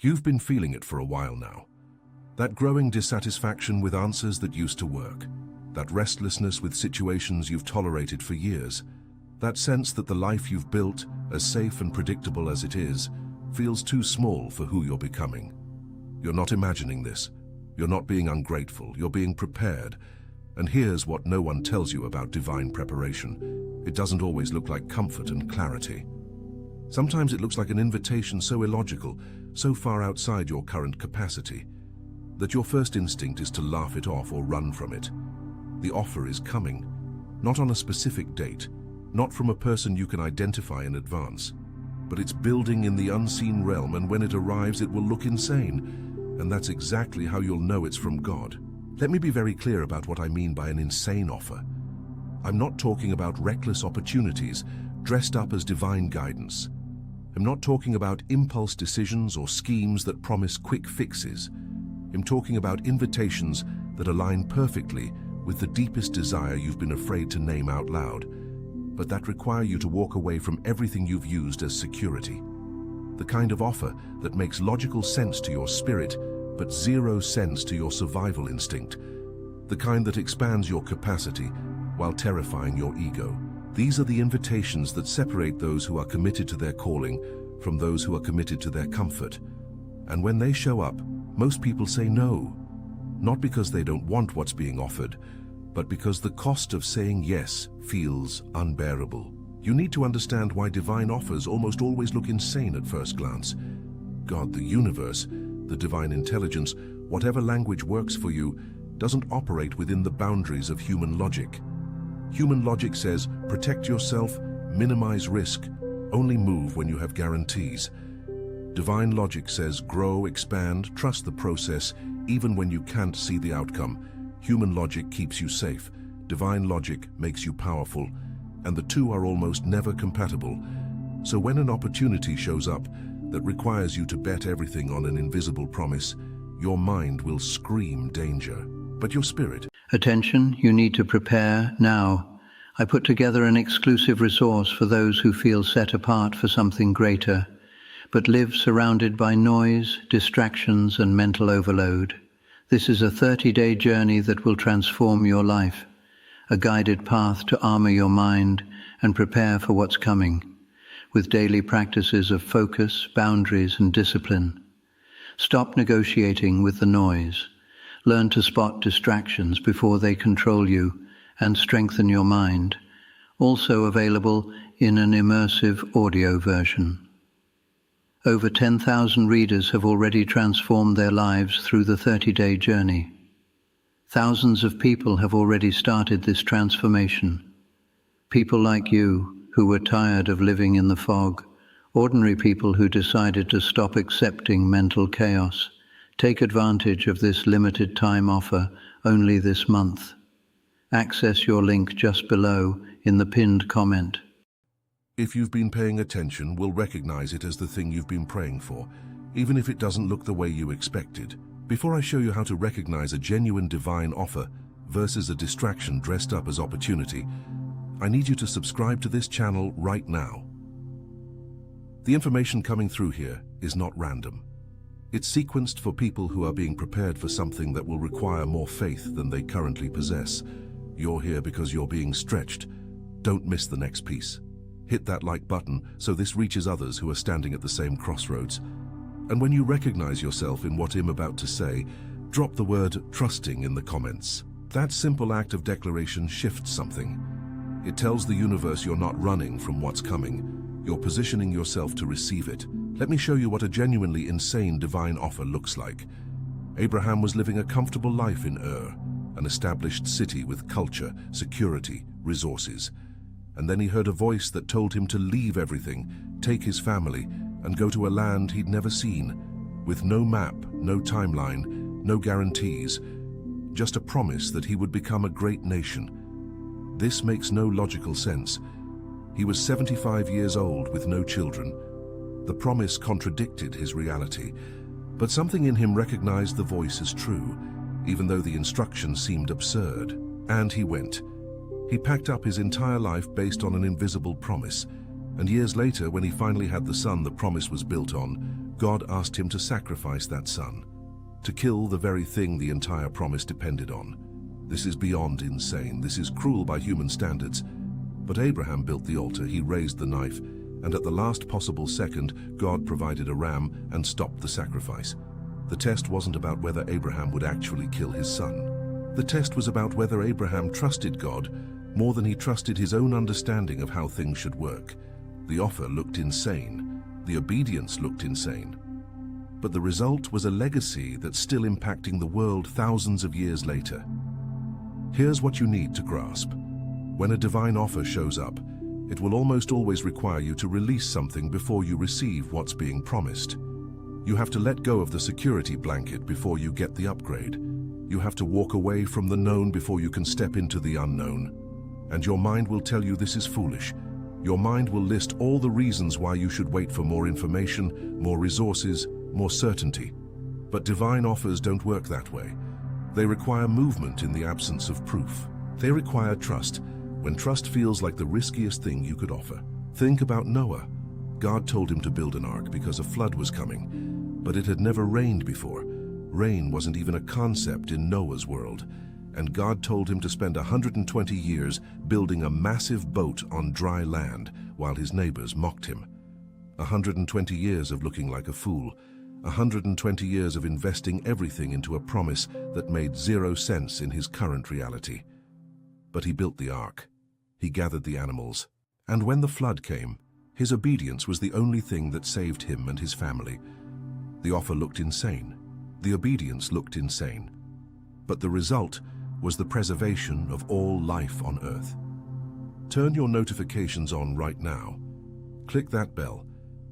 You've been feeling it for a while now. That growing dissatisfaction with answers that used to work. That restlessness with situations you've tolerated for years. That sense that the life you've built, as safe and predictable as it is, feels too small for who you're becoming. You're not imagining this. You're not being ungrateful. You're being prepared. And here's what no one tells you about divine preparation. It doesn't always look like comfort and clarity. Sometimes it looks like an invitation so illogical, so far outside your current capacity, that your first instinct is to laugh it off or run from it. The offer is coming, not on a specific date, not from a person you can identify in advance, but it's building in the unseen realm, and when it arrives it will look insane, and that's exactly how you'll know it's from God. Let me be very clear about what I mean by an insane offer. I'm not talking about reckless opportunities dressed up as divine guidance. I'm not talking about impulse decisions or schemes that promise quick fixes. I'm talking about invitations that align perfectly with the deepest desire you've been afraid to name out loud, but that require you to walk away from everything you've used as security. The kind of offer that makes logical sense to your spirit, but zero sense to your survival instinct. The kind that expands your capacity while terrifying your ego. These are the invitations that separate those who are committed to their calling from those who are committed to their comfort. And when they show up, most people say no. Not because they don't want what's being offered, but because the cost of saying yes feels unbearable. You need to understand why divine offers almost always look insane at first glance. God, the universe, the divine intelligence, whatever language works for you, doesn't operate within the boundaries of human logic. Human logic says, protect yourself, minimize risk, only move when you have guarantees. Divine logic says, grow, expand, trust the process, even when you can't see the outcome. Human logic keeps you safe. Divine logic makes you powerful, and the two are almost never compatible. So when an opportunity shows up that requires you to bet everything on an invisible promise, your mind will scream danger. But your spirit... Attention, you need to prepare now. I put together an exclusive resource for those who feel set apart for something greater, but live surrounded by noise, distractions, and mental overload. This is a 30-day journey that will transform your life, a guided path to armor your mind and prepare for what's coming, with daily practices of focus, boundaries, and discipline. Stop negotiating with the noise. Learn to spot distractions before they control you and strengthen your mind. Also available in an immersive audio version. Over 10,000 readers have already transformed their lives through the 30-day journey. Thousands of people have already started this transformation. People like you, who were tired of living in the fog. Ordinary people who decided to stop accepting mental chaos. Take advantage of this limited time offer only this month. Access your link just below in the pinned comment. If you've been paying attention, we'll recognize it as the thing you've been praying for, even if it doesn't look the way you expected. Before I show you how to recognize a genuine divine offer versus a distraction dressed up as opportunity, I need you to subscribe to this channel right now. The information coming through here is not random. It's sequenced for people who are being prepared for something that will require more faith than they currently possess. You're here because you're being stretched. Don't miss the next piece. Hit that like button so this reaches others who are standing at the same crossroads. And when you recognize yourself in what I'm about to say, drop the word trusting in the comments. That simple act of declaration shifts something. It tells the universe you're not running from what's coming. You're positioning yourself to receive it. Let me show you what a genuinely insane divine offer looks like. Abraham was living a comfortable life in Ur, an established city with culture, security, resources. And then he heard a voice that told him to leave everything, take his family, and go to a land he'd never seen, with no map, no timeline, no guarantees, just a promise that he would become a great nation. This makes no logical sense. He was 75 years old with no children. The promise contradicted his reality, but something in him recognized the voice as true, even though the instructions seemed absurd. And he went. He packed up his entire life based on an invisible promise. And years later, when he finally had the son the promise was built on, God asked him to sacrifice that son, to kill the very thing the entire promise depended on. This is beyond insane. This is cruel by human standards. But Abraham built the altar, he raised the knife, and at the last possible second, God provided a ram and stopped the sacrifice. The test wasn't about whether Abraham would actually kill his son. The test was about whether Abraham trusted God more than he trusted his own understanding of how things should work. The offer looked insane. The obedience looked insane. But the result was a legacy that's still impacting the world thousands of years later. Here's what you need to grasp. When a divine offer shows up, it will almost always require you to release something before you receive what's being promised. You have to let go of the security blanket before you get the upgrade. You have to walk away from the known before you can step into the unknown. And your mind will tell you this is foolish. Your mind will list all the reasons why you should wait for more information, more resources, more certainty. But divine offers don't work that way. They require movement in the absence of proof. They require trust, when trust feels like the riskiest thing you could offer. Think about Noah. God told him to build an ark because a flood was coming, but it had never rained before. Rain wasn't even a concept in Noah's world, and God told him to spend 120 years building a massive boat on dry land while his neighbors mocked him. 120 years of looking like a fool, 120 years of investing everything into a promise that made zero sense in his current reality. But he built the ark. He gathered the animals. And when the flood came, his obedience was the only thing that saved him and his family. The offer looked insane. The obedience looked insane. But the result was the preservation of all life on Earth. Turn your notifications on right now. Click that bell.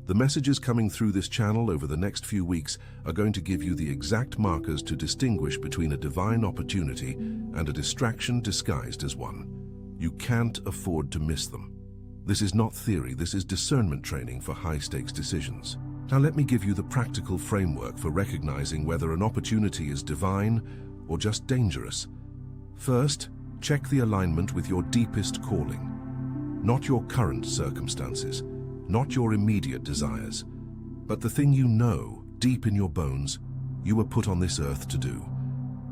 The messages coming through this channel over the next few weeks are going to give you the exact markers to distinguish between a divine opportunity and a distraction disguised as one. You can't afford to miss them. This is not theory, this is discernment training for high-stakes decisions. Now let me give you the practical framework for recognizing whether an opportunity is divine or just dangerous. First, check the alignment with your deepest calling. Not your current circumstances, not your immediate desires, but the thing you know, deep in your bones, you were put on this earth to do.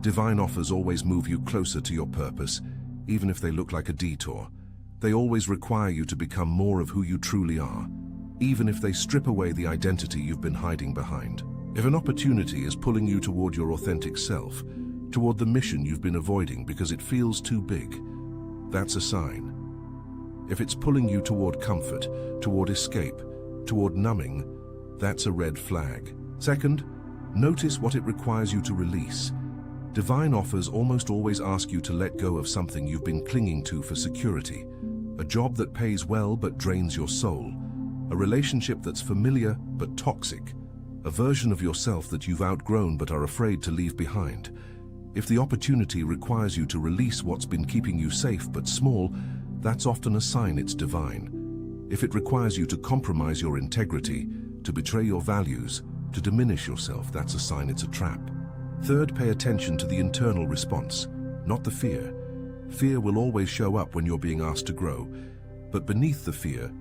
Divine offers always move you closer to your purpose, even if they look like a detour. They always require you to become more of who you truly are, even if they strip away the identity you've been hiding behind. If an opportunity is pulling you toward your authentic self, toward the mission you've been avoiding because it feels too big, that's a sign. If it's pulling you toward comfort, toward escape, toward numbing, that's a red flag. Second, notice what it requires you to release. Divine offers almost always ask you to let go of something you've been clinging to for security. A job that pays well but drains your soul. A relationship that's familiar but toxic. A version of yourself that you've outgrown but are afraid to leave behind. If the opportunity requires you to release what's been keeping you safe but small, that's often a sign it's divine. If it requires you to compromise your integrity, to betray your values, to diminish yourself, that's a sign it's a trap. Third, pay attention to the internal response, not the fear. Fear will always show up when you're being asked to grow, but beneath the fear,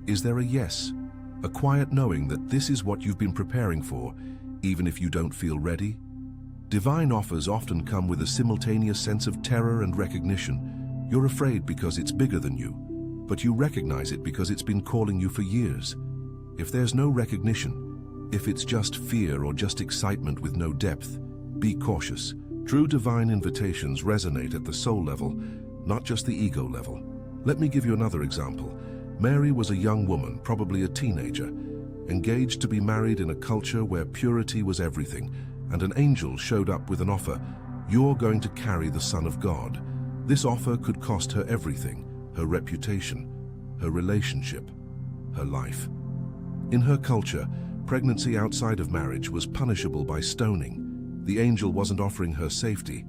is there a yes? A quiet knowing that this is what you've been preparing for, even if you don't feel ready? Divine offers often come with a simultaneous sense of terror and recognition. You're afraid because it's bigger than you, but you recognize it because it's been calling you for years. If there's no recognition, if it's just fear or just excitement with no depth, be cautious. True divine invitations resonate at the soul level, not just the ego level. Let me give you another example. Mary was a young woman, probably a teenager, engaged to be married in a culture where purity was everything, and an angel showed up with an offer. You're going to carry the Son of God. This offer could cost her everything, her reputation, her relationship, her life. In her culture, pregnancy outside of marriage was punishable by stoning. The angel wasn't offering her safety.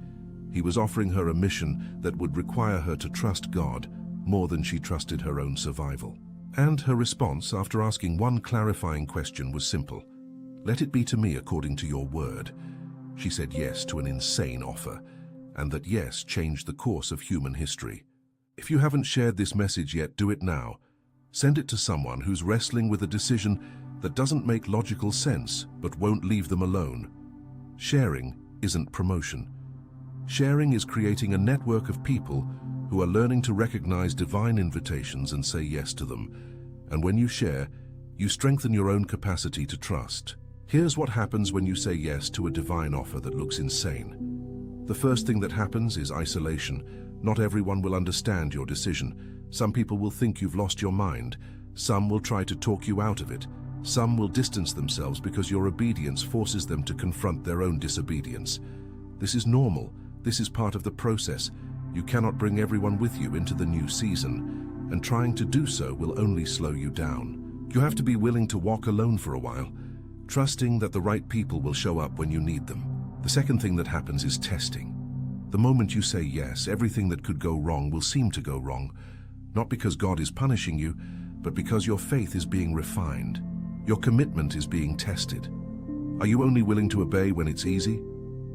He was offering her a mission that would require her to trust God more than she trusted her own survival. And her response, after asking one clarifying question, was simple. Let it be to me according to your word. She said yes to an insane offer, and that yes changed the course of human history. If you haven't shared this message yet, do it now. Send it to someone who's wrestling with a decision that doesn't make logical sense but won't leave them alone. Sharing isn't promotion. Sharing is creating a network of people who are learning to recognize divine invitations and say yes to them. And when you share, you strengthen your own capacity to trust. Here's what happens when you say yes to a divine offer that looks insane. The first thing that happens is isolation. Not everyone will understand your decision. Some people will think you've lost your mind. Some will try to talk you out of it. Some will distance themselves because your obedience forces them to confront their own disobedience. This is normal. This is part of the process. You cannot bring everyone with you into the new season, and trying to do so will only slow you down. You have to be willing to walk alone for a while, trusting that the right people will show up when you need them. The second thing that happens is testing. The moment you say yes, everything that could go wrong will seem to go wrong, not because God is punishing you, but because your faith is being refined. Your commitment is being tested. Are you only willing to obey when it's easy?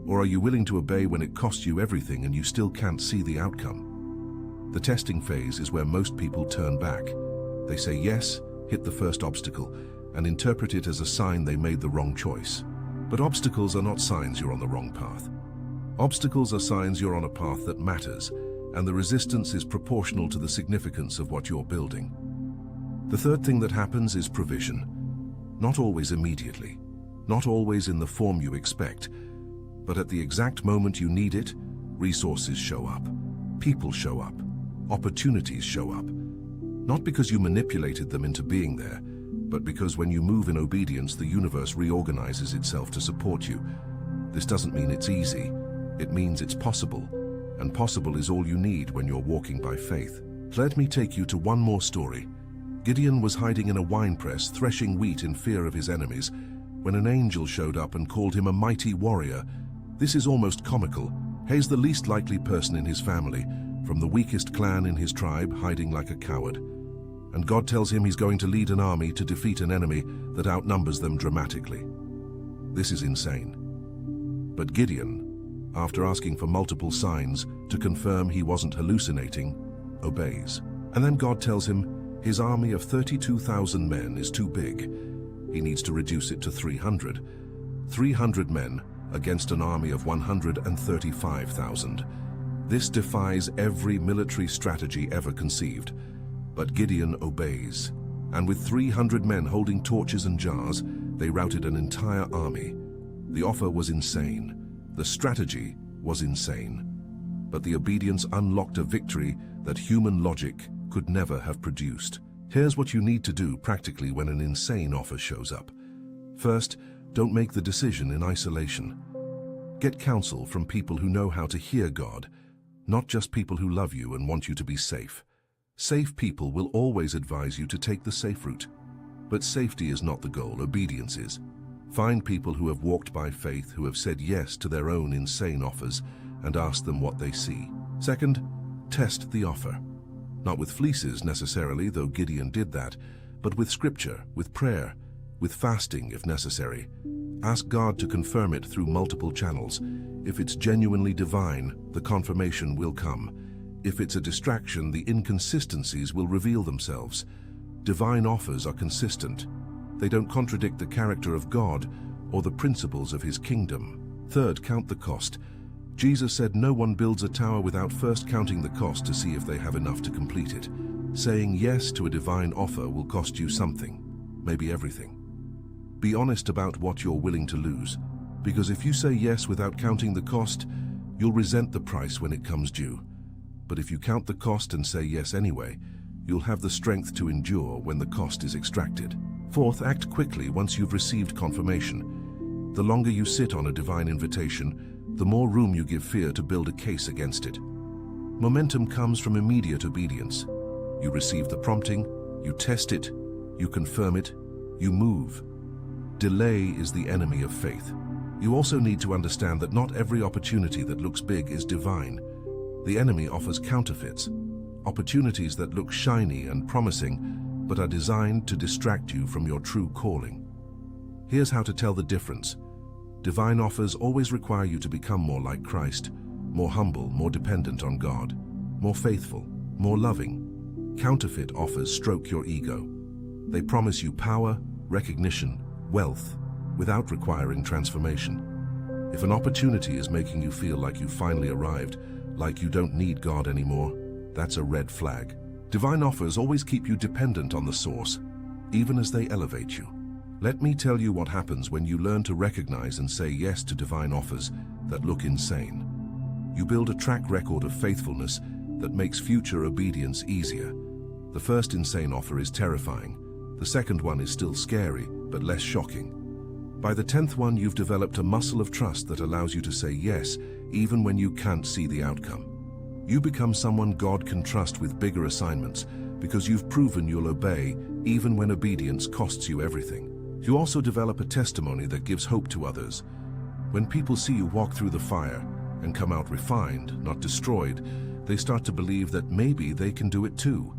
Or are you willing to obey when it costs you everything and you still can't see the outcome? The testing phase is where most people turn back. They say yes, hit the first obstacle, and interpret it as a sign they made the wrong choice. But obstacles are not signs you're on the wrong path. Obstacles are signs you're on a path that matters, and the resistance is proportional to the significance of what you're building. The third thing that happens is provision. Not always immediately, not always in the form you expect, but at the exact moment you need it, resources show up, people show up, opportunities show up. Not because you manipulated them into being there, but because when you move in obedience, the universe reorganizes itself to support you. This doesn't mean it's easy. It means it's possible, and possible is all you need when you're walking by faith. Let me take you to one more story. Gideon was hiding in a winepress, threshing wheat in fear of his enemies, when an angel showed up and called him a mighty warrior. This is almost comical. He's the least likely person in his family, from the weakest clan in his tribe, hiding like a coward. And God tells him he's going to lead an army to defeat an enemy that outnumbers them dramatically. This is insane. But Gideon, after asking for multiple signs to confirm he wasn't hallucinating, obeys. And then God tells him his army of 32,000 men is too big. He needs to reduce it to 300. 300 men against an army of 135,000. This defies every military strategy ever conceived. But Gideon obeys, and with 300 men holding torches and jars, they routed an entire army. The offer was insane. The strategy was insane. But the obedience unlocked a victory that human logic could never have produced. Here's what you need to do practically when an insane offer shows up. First, don't make the decision in isolation. Get counsel from people who know how to hear God, not just people who love you and want you to be safe. Safe people will always advise you to take the safe route. But safety is not the goal, obedience is. Find people who have walked by faith, who have said yes to their own insane offers, and ask them what they see. Second, test the offer. Not with fleeces necessarily, though Gideon did that, but with scripture, with prayer, with fasting if necessary. Ask God to confirm it through multiple channels. If it's genuinely divine, the confirmation will come. If it's a distraction, the inconsistencies will reveal themselves. Divine offers are consistent. They don't contradict the character of God or the principles of his kingdom. Third, count the cost. Jesus said no one builds a tower without first counting the cost to see if they have enough to complete it. Saying yes to a divine offer will cost you something, maybe everything. Be honest about what you're willing to lose, because if you say yes without counting the cost, you'll resent the price when it comes due. But if you count the cost and say yes anyway, you'll have the strength to endure when the cost is extracted. Fourth, act quickly once you've received confirmation. The longer you sit on a divine invitation, the more room you give fear to build a case against it. Momentum comes from immediate obedience. You receive the prompting, you test it, you confirm it, you move. Delay is the enemy of faith. You also need to understand that not every opportunity that looks big is divine. The enemy offers counterfeits, opportunities that look shiny and promising, but are designed to distract you from your true calling. Here's how to tell the difference. Divine offers always require you to become more like Christ, more humble, more dependent on God, more faithful, more loving. Counterfeit offers stroke your ego. They promise you power, recognition, wealth, without requiring transformation. If an opportunity is making you feel like you've finally arrived, like you don't need God anymore, that's a red flag. Divine offers always keep you dependent on the source, even as they elevate you. Let me tell you what happens when you learn to recognize and say yes to divine offers that look insane. You build a track record of faithfulness that makes future obedience easier. The first insane offer is terrifying. The second one is still scary, but less shocking. By the 10th one, you've developed a muscle of trust that allows you to say yes, even when you can't see the outcome. You become someone God can trust with bigger assignments because you've proven you'll obey even when obedience costs you everything. You also develop a testimony that gives hope to others. When people see you walk through the fire and come out refined, not destroyed, they start to believe that maybe they can do it too.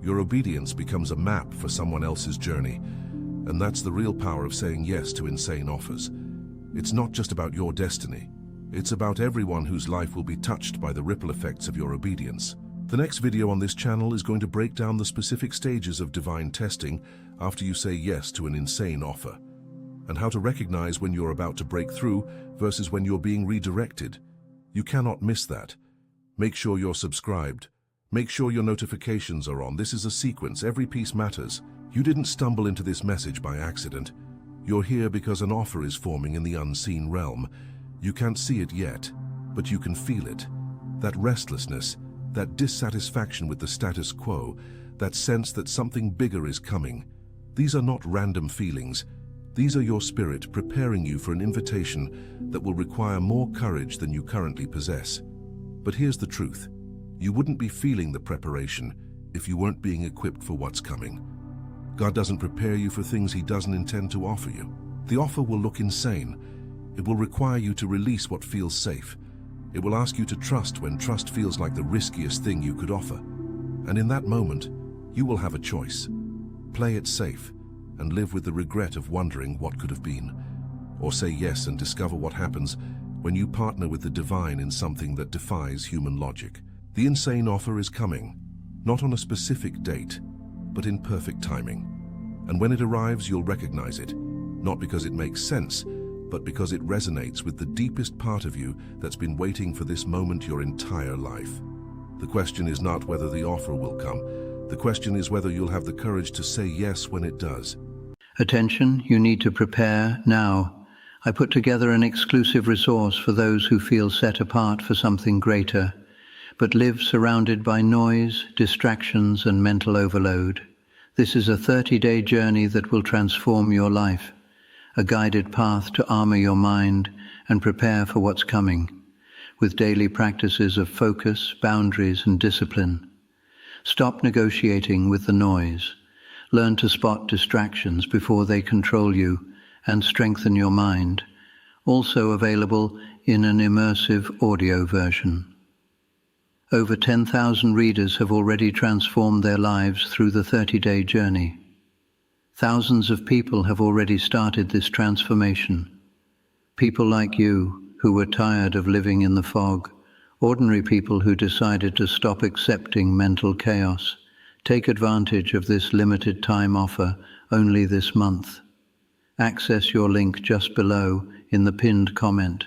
Your obedience becomes a map for someone else's journey, and that's the real power of saying yes to insane offers. It's not just about your destiny. It's about everyone whose life will be touched by the ripple effects of your obedience. The next video on this channel is going to break down the specific stages of divine testing after you say yes to an insane offer, and how to recognize when you're about to break through versus when you're being redirected. You cannot miss that. Make sure you're subscribed. Make sure your notifications are on. This is a sequence. Every piece matters. You didn't stumble into this message by accident. You're here because an offer is forming in the unseen realm. You can't see it yet, but you can feel it. That restlessness, that dissatisfaction with the status quo, that sense that something bigger is coming. These are not random feelings. These are your spirit preparing you for an invitation that will require more courage than you currently possess. But here's the truth. You wouldn't be feeling the preparation if you weren't being equipped for what's coming. God doesn't prepare you for things He doesn't intend to offer you. The offer will look insane. It will require you to release what feels safe. It will ask you to trust when trust feels like the riskiest thing you could offer. And in that moment, you will have a choice. Play it safe and live with the regret of wondering what could have been. Or say yes and discover what happens when you partner with the divine in something that defies human logic. The insane offer is coming, not on a specific date, but in perfect timing. And when it arrives, you'll recognize it, not because it makes sense, but because it resonates with the deepest part of you that's been waiting for this moment your entire life. The question is not whether the offer will come. The question is whether you'll have the courage to say yes when it does. Attention, you need to prepare now. I put together an exclusive resource for those who feel set apart for something greater, but live surrounded by noise, distractions, and mental overload. This is a 30-day journey that will transform your life, a guided path to armor your mind and prepare for what's coming, with daily practices of focus, boundaries, and discipline. Stop negotiating with the noise. Learn to spot distractions before they control you and strengthen your mind. Also available in an immersive audio version. Over 10,000 readers have already transformed their lives through the 30-day journey. Thousands of people have already started this transformation. People like you who were tired of living in the fog, ordinary people who decided to stop accepting mental chaos. Take advantage of this limited time offer only this month. Access your link just below in the pinned comment.